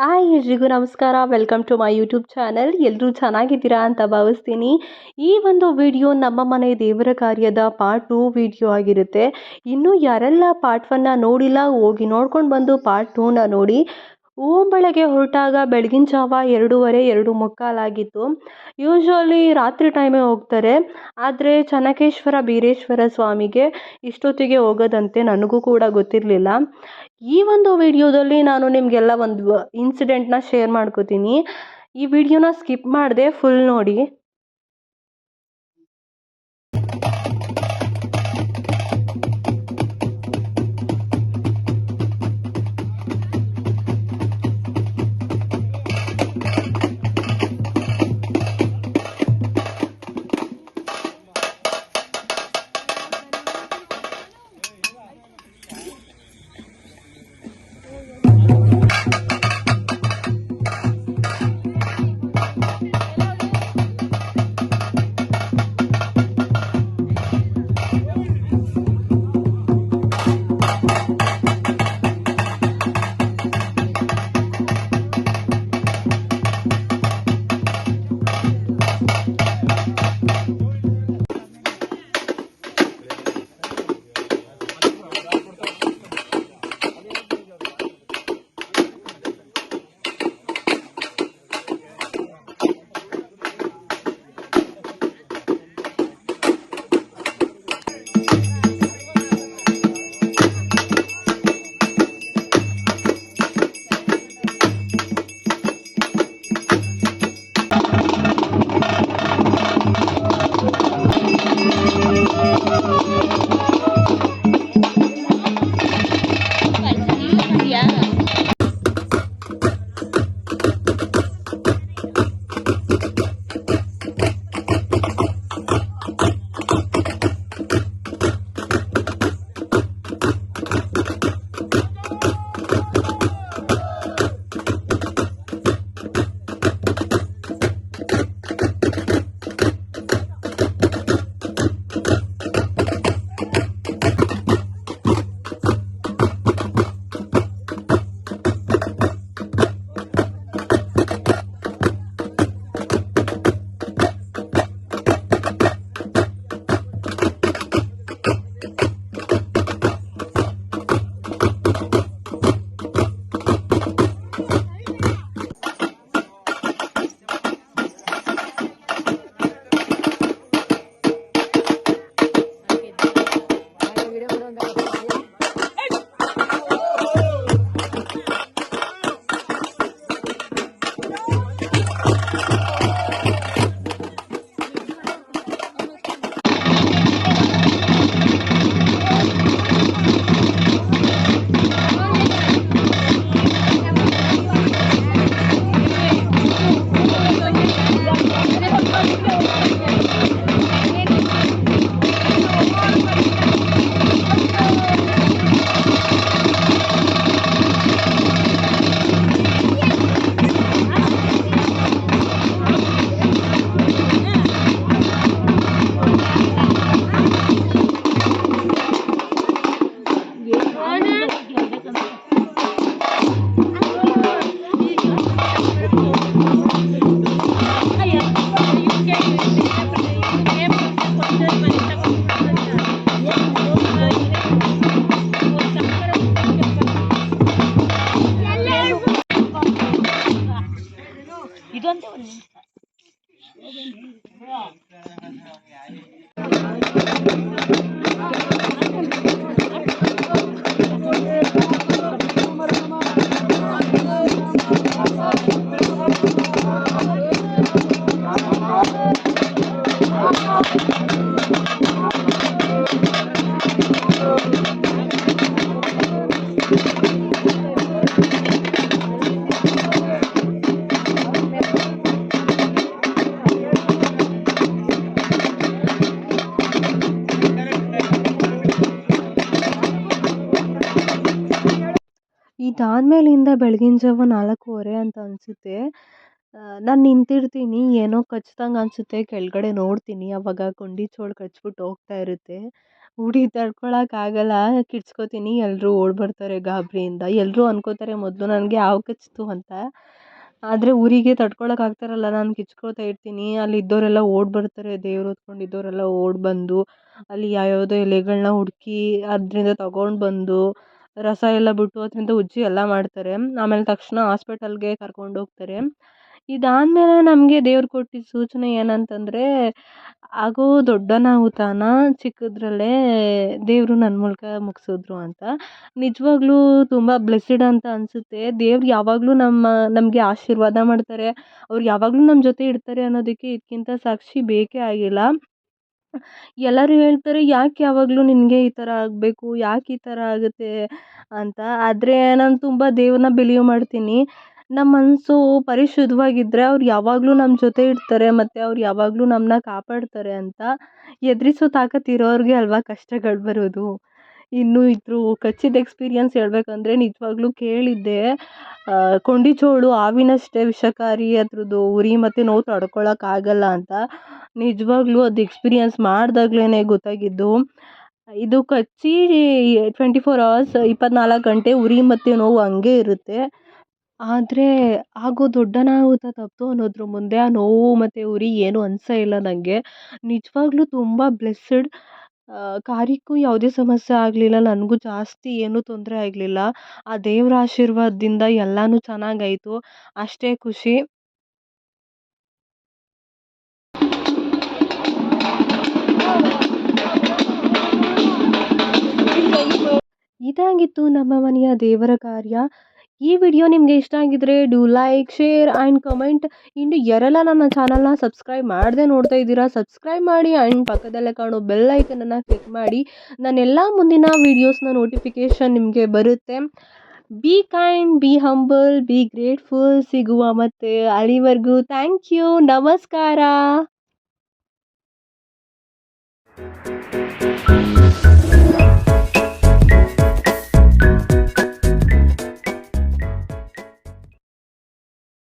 Hi ಎಲ್ರಿಗೂ ನಮಸ್ಕಾರ. Welcome to my YouTube channel. ಎಲ್ಲರೂ ಚೆನ್ನಾಗಿದ್ದೀರಾ ಅಂತ ಭಾವಿಸ್ತೀನಿ. ಈ ಒಂದು ವಿಡಿಯೋ ನಮ್ಮ ಮನೆ ದೇವರ ಕಾರ್ಯದ ಪಾರ್ಟ್ 2 ವಿಡಿಯೋ ಆಗಿರುತ್ತೆ. ಇನ್ನೂ ಯಾರೆಲ್ಲ ಪಾರ್ಟ್ 1ನ ನೋಡಿಲ್ಲ ಹೋಗಿ ನೋಡ್ಕೊಂಡು ಬಂದು ಪಾರ್ಟ್ 2ನ ನೋಡಿ. ಬೆಳಗ್ಗೆ ಹೊರಟಾಗ ಬೆಳಗಿನ ಜಾವ 2:30 2:45 ಆಗಿತ್ತು. ಯೂಶ್ವಲಿ ರಾತ್ರಿ ಟೈಮೇ ಹೋಗ್ತಾರೆ, ಆದರೆ ಚೆನ್ನಕೇಶ್ವರ ಬೀರೇಶ್ವರ ಸ್ವಾಮಿಗೆ ಇಷ್ಟೊತ್ತಿಗೆ ಹೋಗೋದಂತೆ. ನನಗೂ ಕೂಡ ಗೊತ್ತಿರಲಿಲ್ಲ. ಈ ಒಂದು ವಿಡಿಯೋದಲ್ಲಿ ನಾನು ನಿಮಗೆಲ್ಲ ಒಂದು ಇನ್ಸಿಡೆಂಟ್ನ ಶೇರ್ ಮಾಡ್ಕೋತೀನಿ. ಈ ವಿಡಿಯೋನ ಸ್ಕಿಪ್ ಮಾಡದೆ ಫುಲ್ ನೋಡಿ. ಇದಾದ್ಮೇಲಿಂದ ಬೆಳಗಿನ ಜಾವ 4:30 ಅಂತ ಅನಿಸುತ್ತೆ. ನಾನು ನಿಂತಿರ್ತೀನಿ, ಏನೋ ಕಚ್ದಂಗೆ ಅನಿಸುತ್ತೆ, ಕೆಳಗಡೆ ನೋಡ್ತೀನಿ, ಆವಾಗ ಕೊಂಡಿ ಚೋಳು ಕಚ್ಬಿಟ್ಟು ಹೋಗ್ತಾ ಇರುತ್ತೆ. ಉಡಿ ತಡ್ಕೊಳಕ್ಕಾಗಲ್ಲ, ಕಿರ್ಚ್ಕೊತೀನಿ, ಎಲ್ಲರೂ ಓಡಿ ಬರ್ತಾರೆ ಗಾಬರಿಯಿಂದ. ಎಲ್ಲರೂ ಅನ್ಕೋತಾರೆ ಮೊದಲು ನನಗೆ ಹಾವು ಕಚ್ಚಿತು ಅಂತ. ಆದರೆ ಉರಿಗೆ ತಡ್ಕೊಳಕ್ಕಾಗ್ತಾರಲ್ಲ, ನಾನು ಕಿರ್ಚ್ಕೊತಾ ಇರ್ತೀನಿ. ಅಲ್ಲಿದ್ದವರೆಲ್ಲ ಓಡಿ ಬರ್ತಾರೆ, ದೇವ್ರು ಹೊತ್ಕೊಂಡಿದ್ದವರೆಲ್ಲ ಓಡಿ ಬಂದು ಅಲ್ಲಿ ಯಾವ್ಯಾವುದೋ ಎಲೆಗಳನ್ನ ಹುಡುಕಿ ಅದರಿಂದ ತಗೊಂಡು ಬಂದು ರಸ ಎಲ್ಲ ಬಿಟ್ಟು ಅದರಿಂದ ಉಜ್ಜಿ ಎಲ್ಲ ಮಾಡ್ತಾರೆ. ಆಮೇಲೆ ತಕ್ಷಣ ಹಾಸ್ಪಿಟಲ್ಗೆ ಕರ್ಕೊಂಡೋಗ್ತಾರೆ. ಇದಾದಮೇಲೆ ನಮಗೆ ದೇವ್ರು ಕೊಟ್ಟಿದ್ದ ಸೂಚನೆ ಏನಂತಂದರೆ, ಆಗೋ ದೊಡ್ಡ ಅನಾಹುತನ ಚಿಕ್ಕದ್ರಲ್ಲೇ ದೇವರು ನನ್ನ ಮೂಲಕ ಮುಗಿಸಿದ್ರು ಅಂತ. ನಿಜವಾಗ್ಲೂ ತುಂಬ ಬ್ಲೆಸ್ಸಿಡ್ ಅಂತ ಅನಿಸುತ್ತೆ. ದೇವ್ರು ಯಾವಾಗಲೂ ನಮಗೆ ಆಶೀರ್ವಾದ ಮಾಡ್ತಾರೆ. ಅವ್ರು ಯಾವಾಗಲೂ ನಮ್ಮ ಜೊತೆ ಇರ್ತಾರೆ ಅನ್ನೋದಕ್ಕೆ ಇದಕ್ಕಿಂತ ಸಾಕ್ಷಿ ಬೇಕೇ ಆಗಿಲ್ಲ. ಎಲ್ಲರೂ ಹೇಳ್ತಾರೆ, "ಯಾಕೆ ಯಾವಾಗಲೂ ನಿನಗೆ ಈ ಥರ ಆಗಬೇಕು? ಯಾಕೆ ಈ ಥರ ಆಗುತ್ತೆ?" ಅಂತ. ಆದರೆ ನಾನು ತುಂಬ ದೇವ್ರನ್ನ ಬಿಲೀವ್ ಮಾಡ್ತೀನಿ. ನಮ್ಮ ಮನಸ್ಸು ಪರಿಶುದ್ಧವಾಗಿದ್ದರೆ ಅವ್ರು ಯಾವಾಗಲೂ ನಮ್ಮ ಜೊತೆ ಇರ್ತಾರೆ ಮತ್ತು ಅವ್ರು ಯಾವಾಗಲೂ ನಮ್ಮನ್ನ ಕಾಪಾಡ್ತಾರೆ ಅಂತ. ಎದುರಿಸೋ ತಾಕತ್ತು ಇರೋರಿಗೆ ಅಲ್ವಾ ಕಷ್ಟಗಳು ಬರೋದು. ಇನ್ನು ಇದ್ರ ಕಚ್ಚಿದ ಎಕ್ಸ್ಪೀರಿಯನ್ಸ್ ಹೇಳ್ಬೇಕಂದ್ರೆ ನಿಜವಾಗ್ಲೂ ಕೇಳಿದ್ದೆ. ಕೊಂಡಿಚೋಳು ಹಾವಿನಷ್ಟೇ ವಿಷಕಾರಿ, ಅದ್ರದ್ದು ಉರಿ ಮತ್ತು ನೋವು ತಡ್ಕೊಳಕ್ಕಾಗಲ್ಲ ಅಂತ. ನಿಜವಾಗ್ಲೂ ಅದು ಎಕ್ಸ್ಪೀರಿಯನ್ಸ್ ಮಾಡಿದಾಗ್ಲೇ ಗೊತ್ತಾಗಿದ್ದು. ಇದು ಕಚ್ಚಿ 24 ಅವರ್ಸ್ 24 ಗಂಟೆ ಉರಿ ಮತ್ತು ನೋವು ಹಂಗೆ ಇರುತ್ತೆ. ಆದರೆ ಆಗೋ ದೊಡ್ಡ ಅನಾಹುತ ತಪ್ಪಿತು ಅನ್ನೋದ್ರ ಮುಂದೆ ಆ ನೋವು ಮತ್ತು ಉರಿ ಏನೂ ಅನಿಸೇ ಇಲ್ಲ ನನಗೆ. ನಿಜವಾಗ್ಲೂ ತುಂಬ ಬ್ಲೆಸ್ಸಡ್. ಕಾರ್ಯಕ್ಕೂ ಯಾವುದೇ ಸಮಸ್ಯೆ ಆಗಲಿಲ್ಲ. ನನಗೂ ಜಾಸ್ತಿ ಏನೂ ತೊಂದರೆ ಆಗಲಿಲ್ಲ. ಆ ದೇವ್ರ ಆಶೀರ್ವಾದದಿಂದ ಎಲ್ಲನೂ ಚೆನ್ನಾಗಾಯಿತು. ಅಷ್ಟೇ ಖುಷಿ. ಇದಾಗಿತ್ತು ನಮ್ಮ ಮನೆಯ ದೇವರ ಕಾರ್ಯ. ಈ ವಿಡಿಯೋ ನಿಮಗೆ ಇಷ್ಟ ಆಗಿದ್ರೆ do like, share and comment. ಇನ್ನು ಯಾರೆಲ್ಲ ನನ್ನ ಚಾನಲ್ನ ಸಬ್ಸ್ಕ್ರೈಬ್ ಮಾಡದೆ ನೋಡ್ತಾ ಇದ್ದೀರಾ, ಸಬ್ಸ್ಕ್ರೈಬ್ ಮಾಡಿ ಆ್ಯಂಡ್ ಪಕ್ಕದಲ್ಲೇ ಕಾಣೋ ಬೆಲ್ ಐಕನನ್ನು ಕ್ಲಿಕ್ ಮಾಡಿ. ನನ್ನೆಲ್ಲ ಮುಂದಿನ ವೀಡಿಯೋಸ್ನ ನೋಟಿಫಿಕೇಷನ್ ನಿಮಗೆ ಬರುತ್ತೆ. Be kind, be humble, be grateful. ಸಿಗುವ ಮತ್ತೆ, ಅಲ್ಲಿವರೆಗೂ ಥ್ಯಾಂಕ್ ಯು, ನಮಸ್ಕಾರ.